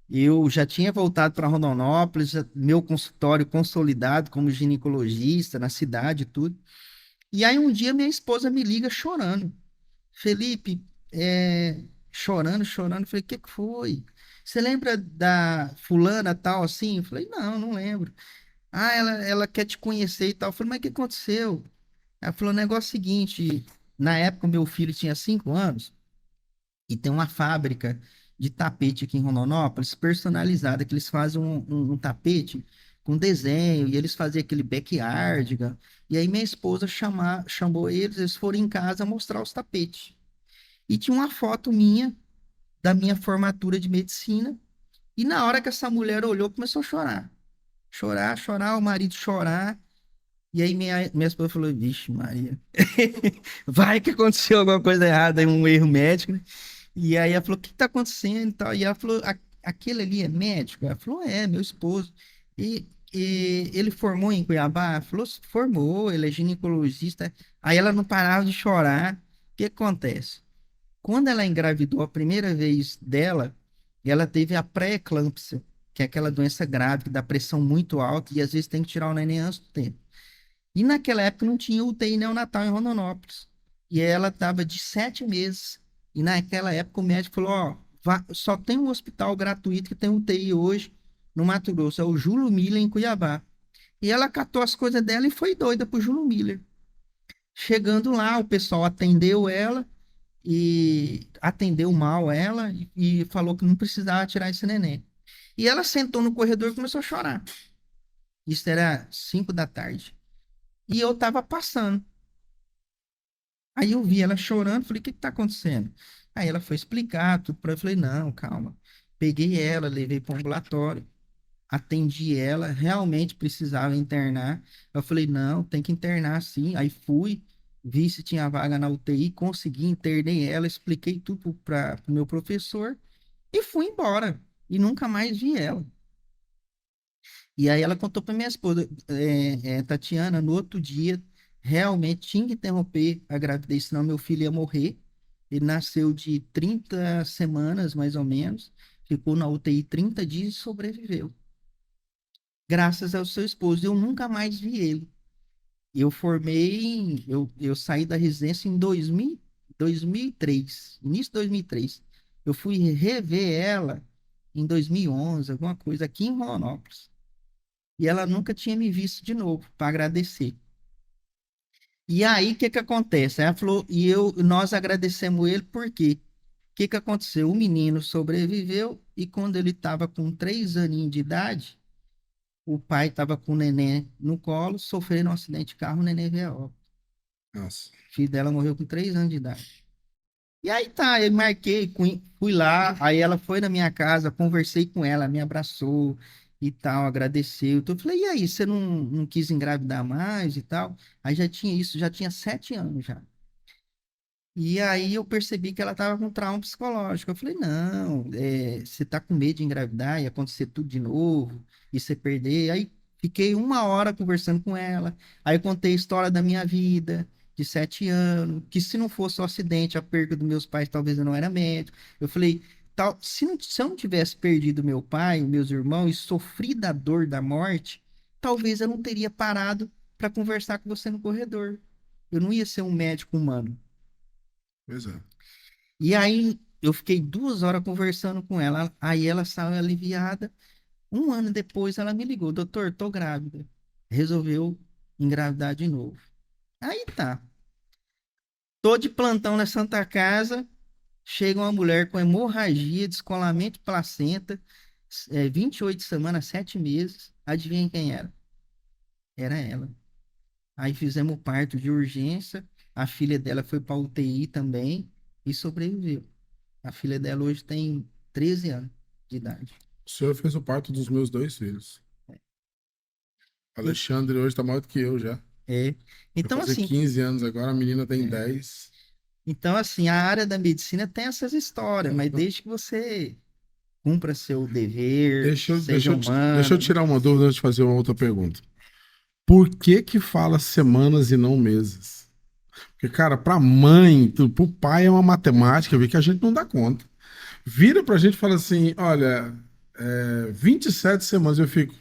eu já tinha voltado para Rondonópolis, meu consultório consolidado como ginecologista na cidade e tudo. E aí um dia minha esposa me liga chorando. Felipe, chorando, chorando. Eu falei, o que que foi? Você lembra da fulana tal assim? Eu falei, não, não lembro. Ah, ela quer te conhecer e tal. Eu falei, mas o que aconteceu? Ela falou, o negócio é o seguinte, na época meu filho tinha 5 anos e tem uma fábrica de tapete aqui em Rondonópolis, personalizada, que eles fazem um tapete com desenho, e eles faziam aquele backyardigan. E aí minha esposa chamou eles foram em casa mostrar os tapetes. E tinha uma foto minha, da minha formatura de medicina, e na hora que essa mulher olhou, começou a chorar. Chorar, chorar, o marido chorar. E aí minha esposa falou, vixe, Maria, vai que aconteceu alguma coisa errada, um erro médico, né? E aí ela falou, o que tá acontecendo e tal? E ela falou, aquele ali é médico? Ela falou, é, meu esposo. E ele formou em Cuiabá? Ela falou, formou, ele é ginecologista. Aí ela não parava de chorar. O que acontece? Quando ela engravidou a primeira vez dela, ela teve a pré-eclâmpsia, que é aquela doença grave que dá pressão muito alta e às vezes tem que tirar o neném antes do tempo. E naquela época não tinha UTI neonatal em Rondonópolis. E ela estava de 7 meses. E naquela época o médico falou: Ó, só tem um hospital gratuito que tem UTI hoje no Mato Grosso, é o Júlio Miller em Cuiabá. E ela catou as coisas dela e foi doida pro Júlio Miller. Chegando lá, o pessoal atendeu ela e atendeu mal ela e falou que não precisava tirar esse neném. E ela sentou no corredor e começou a chorar. Isso era 5 da tarde. E eu tava passando. Aí eu vi ela chorando, falei, o que que tá acontecendo? Aí ela foi explicar tudo pra eu, falei, não, calma. Peguei ela, levei para o ambulatório, atendi ela, realmente precisava internar. Eu falei, não, tem que internar sim. Aí fui, vi se tinha vaga na UTI, consegui, internei ela, expliquei tudo para o meu professor e fui embora. E nunca mais vi ela. E aí ela contou para minha esposa, Tatiana, no outro dia, realmente tinha que interromper a gravidez, senão meu filho ia morrer. Ele nasceu de 30 semanas, mais ou menos, ficou na UTI 30 dias e sobreviveu. Graças ao seu esposo, eu nunca mais vi ele. Eu saí da residência em 2003, início de 2003. Eu fui rever ela em 2011, alguma coisa, aqui em Rondonópolis. E ela nunca tinha me visto de novo para agradecer. E aí, o que que acontece? Ela falou, nós agradecemos ele porque o que que aconteceu? O menino sobreviveu e quando ele estava com 3 aninhos de idade, o pai estava com o neném no colo, sofrendo um acidente de carro, o neném veio a óbito. nossa. O filho dela morreu com 3 anos de idade. E aí tá, eu marquei, fui lá, aí ela foi na minha casa, conversei com ela, me abraçou e tal, agradeceu. Então eu falei, e aí, você não quis engravidar mais e tal? Aí já tinha isso, já tinha 7 anos já. E aí eu percebi que ela estava com trauma psicológico. Eu falei, não, você tá com medo de engravidar e acontecer tudo de novo, e você perder. Aí fiquei 1 hora conversando com ela. Aí eu contei a história da minha vida, de 7 anos, que se não fosse o acidente, a perda dos meus pais, talvez eu não era médico. Eu falei, se eu não tivesse perdido meu pai, meus irmãos, e sofrido a dor da morte, talvez eu não teria parado para conversar com você no corredor. Eu não ia ser um médico humano. Pois é. E aí eu fiquei 2 horas conversando com ela. Aí ela saiu aliviada. 1 ano depois ela me ligou, doutor, tô grávida. Resolveu engravidar de novo. Aí tá. Tô de plantão na Santa Casa, chega uma mulher com hemorragia, descolamento de placenta, 28 semanas, 7 meses. Adivinha quem era? Era ela. Aí fizemos o parto de urgência. A filha dela foi para UTI também e sobreviveu. A filha dela hoje tem 13 anos de idade. O senhor fez o parto dos meus dois filhos. E- Alexandre hoje tá maior do que eu já. É. Vai Então, fazer assim, 15 anos agora, a menina tem é. 10. Então, assim, a área da medicina tem essas histórias, mas desde que você cumpra seu dever, seja Deixa eu humano, né? tirar uma dúvida antes de fazer uma outra pergunta. Por que que fala semanas e não meses? Porque, cara, pra mãe, pro pai é uma matemática, vê que a gente não dá conta. Vira pra gente e fala assim, olha, 27 semanas, eu fico,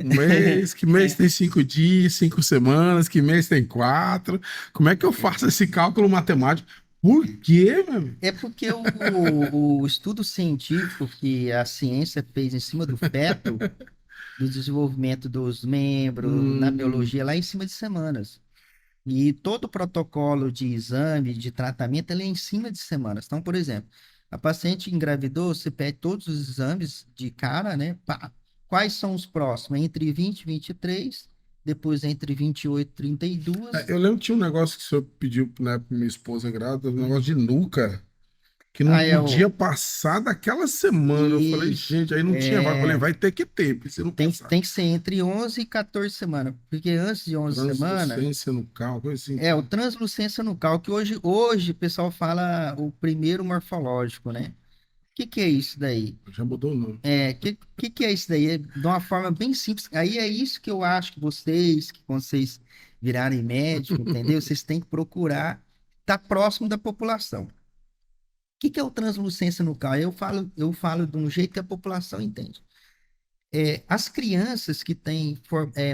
um mês, que mês tem 5 dias, 5 semanas, que mês tem 4. Como é que eu faço esse cálculo matemático? Por quê, meu? É porque o estudo científico que a ciência fez em cima do feto, do desenvolvimento dos membros, na Hum, biologia, lá em cima de semanas. E todo o protocolo de exame, de tratamento, ele é em cima de semanas. Então, por exemplo, a paciente engravidou, você pede todos os exames de cara, né? Pá. Quais são os próximos? Entre 20 e 23, depois entre 28 e 32. eu lembro que tinha um negócio que o senhor pediu, né, pra minha esposa grávida, um negócio de nuca, que não Aí é podia o. passar daquela semana. Eu falei, Isso. gente, aí não tinha vaga. Eu falei, É, vai ter que ter, porque se não passar. tem que ser entre 11 e 14 semanas. Porque antes de 11 semanas, Translucência no carro, coisa assim. o translucência nucal, que hoje o pessoal fala o primeiro morfológico, né? O que é isso daí? Já mudou o nome. Que é isso daí? É de uma forma bem simples. Aí é isso que eu acho que quando vocês virarem médico, entendeu? Vocês têm que procurar estar próximo da população. O que é o translucência nucal? Eu falo de um jeito que a população entende. As crianças que têm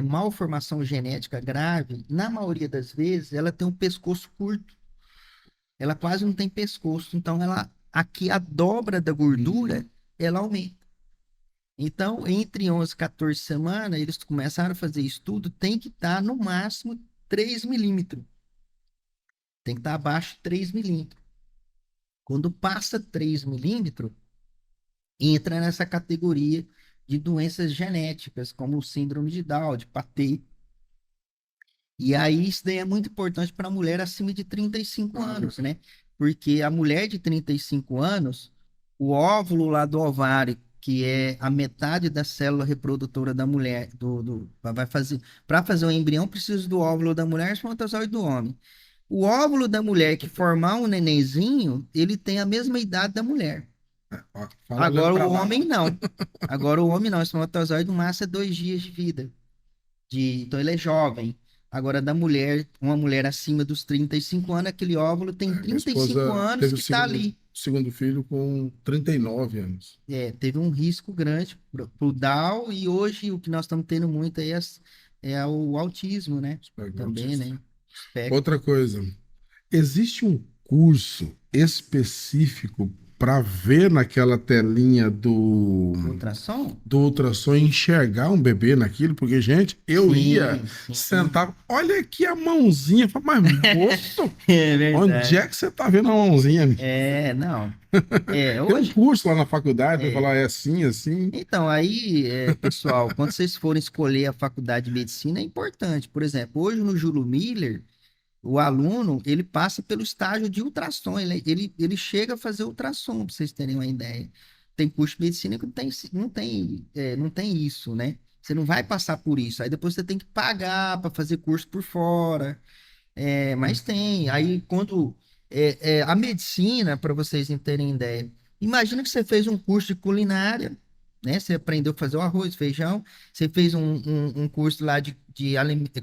malformação genética grave, na maioria das vezes, ela tem um pescoço curto. Ela quase não tem pescoço. Então, aqui a dobra da gordura, ela aumenta. Então, entre 11 e 14 semanas, eles começaram a fazer estudo, tem que estar no máximo 3 milímetros. Tem que estar abaixo de 3 milímetros. Quando passa 3 milímetros, entra nessa categoria de doenças genéticas, como o síndrome de Down, de Patey. E aí, isso daí é muito importante para a mulher acima de 35 anos, né? Porque a mulher de 35 anos, o óvulo lá do ovário, que é a metade da célula reprodutora da mulher, vai fazer, para fazer o embrião, precisa do óvulo da mulher e espermatozoide do homem. O óvulo da mulher que formar um nenenzinho, ele tem a mesma idade da mulher. Ó, fala olhando Agora pra o lá. homem não. Agora o homem não, o espermatozoide no máximo é 2 dias de vida então ele é jovem. Agora, da mulher, uma mulher acima dos 35 anos, aquele óvulo tem Minha 35 esposa anos teve o que está ali. segundo filho com 39 anos. Teve um risco grande para o Down e hoje o que nós estamos tendo muito aí é o autismo, né? Espectro Também, autista. né? Espectro. Outra coisa, existe um curso específico para ver naquela telinha Ultrassom? do ultrassom e enxergar um bebê naquilo? Porque, gente, eu ia, Sim, sim. sentava, olha aqui a mãozinha, falava, mas moço, É onde verdade. é que você tá vendo a mãozinha? Não. Tem um Hoje. curso lá na faculdade para É. falar, é assim, assim. Então, aí, pessoal, quando vocês forem escolher a faculdade de medicina, é importante. Por exemplo, hoje no Júlio Miller, o aluno, ele passa pelo estágio de ultrassom, ele chega a fazer ultrassom, para vocês terem uma ideia. Tem curso de medicina que não tem isso, né? Você não vai passar por isso. Aí depois você tem que pagar para fazer curso por fora. Mas tem. Aí quando a medicina, para vocês terem ideia, imagina que você fez um curso de culinária, né? Você aprendeu a fazer o arroz, feijão, você fez um curso lá de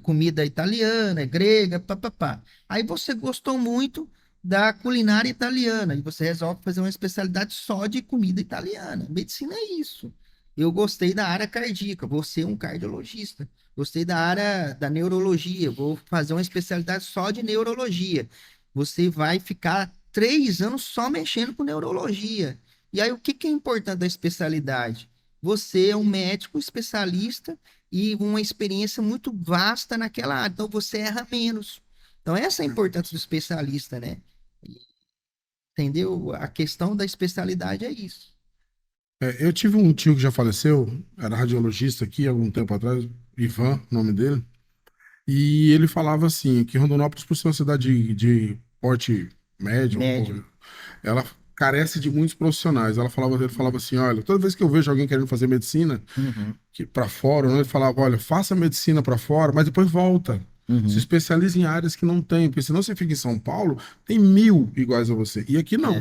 comida italiana, grega, papapá. Aí você gostou muito da culinária italiana e você resolve fazer uma especialidade só de comida italiana. Medicina é isso. Eu gostei da área cardíaca, vou ser um cardiologista. Gostei da área da neurologia, vou fazer uma especialidade só de neurologia. Você vai ficar 3 anos só mexendo com neurologia. E aí, o que é importante da especialidade? Você é um médico especialista e uma experiência muito vasta naquela área. Então, você erra menos. Então, essa é a importância do especialista, né? Entendeu? A questão da especialidade é isso. Eu tive um tio que já faleceu, era radiologista aqui há algum tempo atrás, Ivan, o nome dele, e ele falava assim, que Rondonópolis, por ser uma cidade de porte médio, Médio. ela carece de muitos profissionais. Ele falava assim, olha, toda vez que eu vejo alguém querendo fazer medicina, Uhum, que para fora, né, ele falava, olha, faça medicina para fora, mas depois volta. Se uhum. especialize em áreas que não tem, porque senão você fica em São Paulo, tem 1000 iguais a você. E aqui não.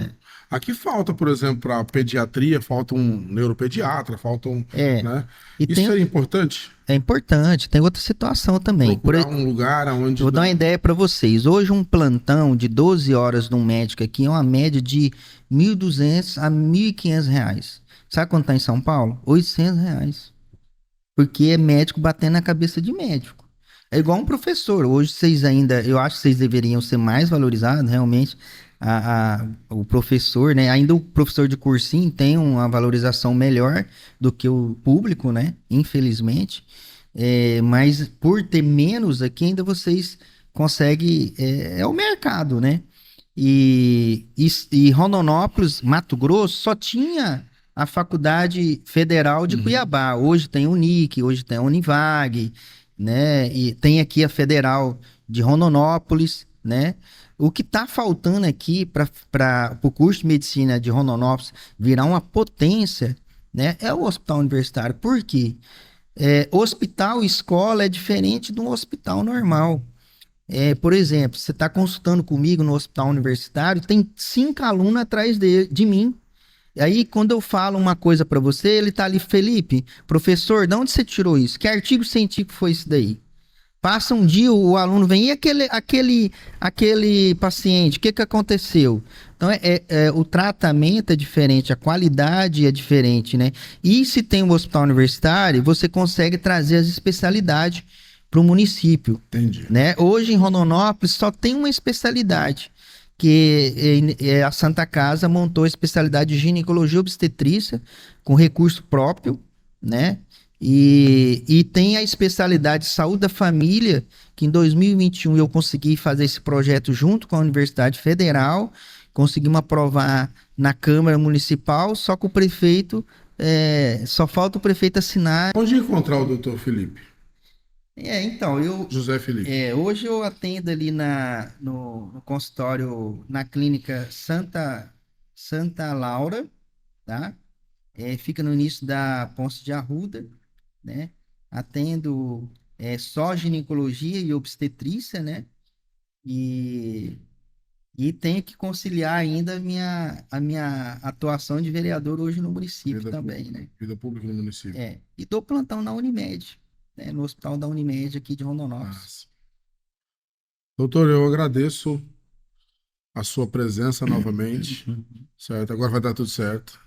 Aqui falta, por exemplo, para pediatria, falta um neuropediatra, falta um, É. né? E Isso tem, seria importante? é importante, tem outra situação também. Procurar um lugar Eu onde vou dar uma ideia para vocês. Hoje, um plantão de 12 horas de um médico aqui é uma média de 1.200 a 1.500 reais. Sabe quanto está em São Paulo? 800 reais. Porque é médico batendo na cabeça de médico. É igual um professor. Hoje vocês ainda, eu acho que vocês deveriam ser mais valorizados, realmente. O professor, né? Ainda o professor de cursinho tem uma valorização melhor do que o público, né? Infelizmente. Mas por ter menos aqui, ainda vocês conseguem. É o mercado, né? E Rondonópolis, Mato Grosso, só tinha a Faculdade Federal de Uhum. Cuiabá. Hoje tem a Unic, hoje tem a Univag, né? E tem aqui a Federal de Rondonópolis, né? O que está faltando aqui para o curso de medicina de Rondonópolis virar uma potência, né? É o hospital universitário. Por quê? Hospital escola é diferente de um hospital normal. Por exemplo, você está consultando comigo no hospital universitário, tem 5 alunos atrás de mim. E aí, quando eu falo uma coisa para você, ele tá ali, Felipe, professor, de onde você tirou isso? Que artigo científico foi isso daí? Passa um dia, o aluno vem, e aquele paciente, o que que aconteceu? Então, o tratamento é diferente, a qualidade é diferente, né? E se tem um hospital universitário, você consegue trazer as especialidades para o município, Entendi. né? Hoje, em Rondonópolis, só tem uma especialidade, que a Santa Casa montou a especialidade de ginecologia e obstetrícia, com recurso próprio, né? E tem a especialidade de saúde da família, que em 2021 eu consegui fazer esse projeto junto com a Universidade Federal, conseguimos aprovar na Câmara Municipal, só que o prefeito, só falta o prefeito assinar. Onde encontrar o doutor Felipe? Então, José Felipe. hoje eu atendo ali no consultório, na clínica Santa Laura, tá? Fica no início da Ponce de Arruda, né? Atendo só ginecologia e obstetrícia, né? E, e tenho que conciliar ainda a minha atuação de vereador hoje no município Vida também, pública. né? Vida pública no município. E dou plantão na Unimed, né? No hospital da Unimed aqui de Rondonópolis. Mas, doutor, eu agradeço a sua presença novamente, certo? Agora vai dar tudo certo.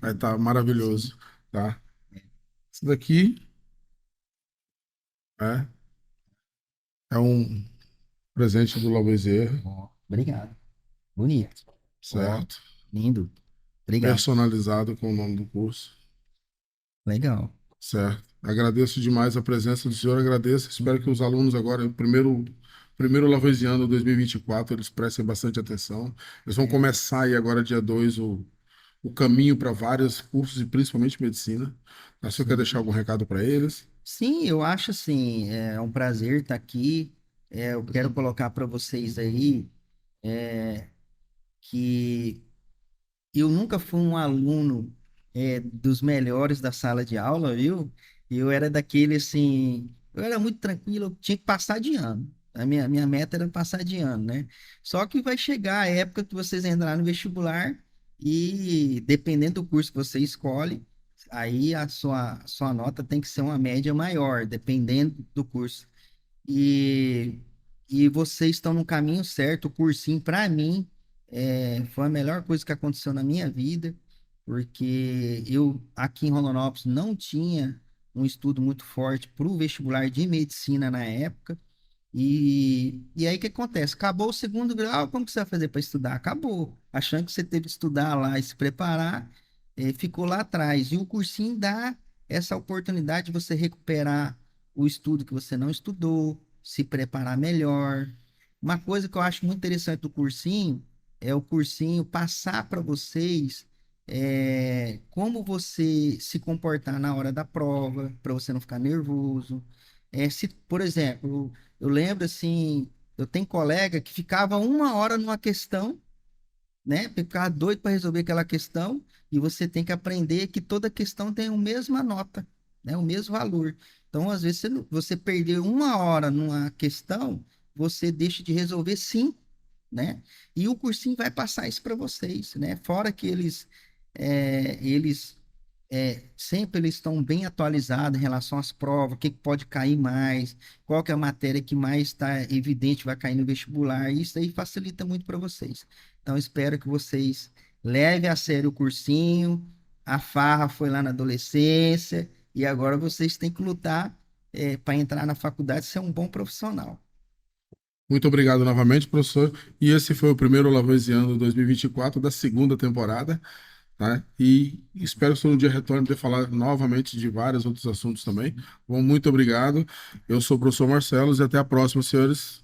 Vai estar Sim. maravilhoso, tá? Isso daqui é, é um presente do Lavoisier, Ó, obrigado. Bonito. Ó, certo? lindo. Obrigado. Personalizado com o nome do curso, Legal. certo? Agradeço demais a presença do senhor, agradeço. Espero que os alunos agora, o primeiro Lavoisiano 2024, eles prestem bastante atenção. Eles vão É. começar aí agora, dia 2 o caminho para vários cursos e principalmente medicina. O senhor quer deixar Sim. algum recado para eles? Sim, eu acho assim, é um prazer estar aqui. Eu quero colocar para vocês aí que eu nunca fui um aluno dos melhores da sala de aula, viu? Eu era daquele assim, eu era muito tranquilo, eu tinha que passar de ano. A minha meta era passar de ano, né? Só que vai chegar a época que vocês entrarem no vestibular e dependendo do curso que você escolhe, aí a sua nota tem que ser uma média maior, dependendo do curso. E, e vocês estão no caminho certo. O cursinho, para mim, foi a melhor coisa que aconteceu na minha vida, porque eu, aqui em Rondonópolis, não tinha um estudo muito forte para o vestibular de medicina na época. E aí o que acontece? Acabou o segundo grau, como que você vai fazer para estudar? Acabou. Achando que você teve que estudar lá e se preparar, ficou lá atrás. E o cursinho dá essa oportunidade de você recuperar o estudo que você não estudou, se preparar melhor. Uma coisa que eu acho muito interessante do cursinho é o cursinho passar para vocês como você se comportar na hora da prova, para você não ficar nervoso. Se, por exemplo, eu lembro assim, eu tenho colega que ficava 1 hora numa questão, né? Ficava doido para resolver aquela questão, e você tem que aprender que toda questão tem a mesma nota, né? O mesmo valor. Então, às vezes, você perder 1 hora numa questão, você deixa de resolver 5, né? E o cursinho vai passar isso para vocês, né? Fora que eles sempre eles estão bem atualizados em relação às provas, o que que pode cair mais, qual que é a matéria que mais está evidente vai cair no vestibular. E isso aí facilita muito para vocês. Então, espero que vocês levem a sério o cursinho. A farra foi lá na adolescência e agora vocês têm que lutar para entrar na faculdade e ser um bom profissional. Muito obrigado novamente, professor. E esse foi o primeiro Lavoisiano 2024 da segunda temporada, tá? E espero que no dia retorno de falar novamente de vários outros assuntos também. Bom, muito obrigado. Eu sou o professor Marcelo e até a próxima, senhores.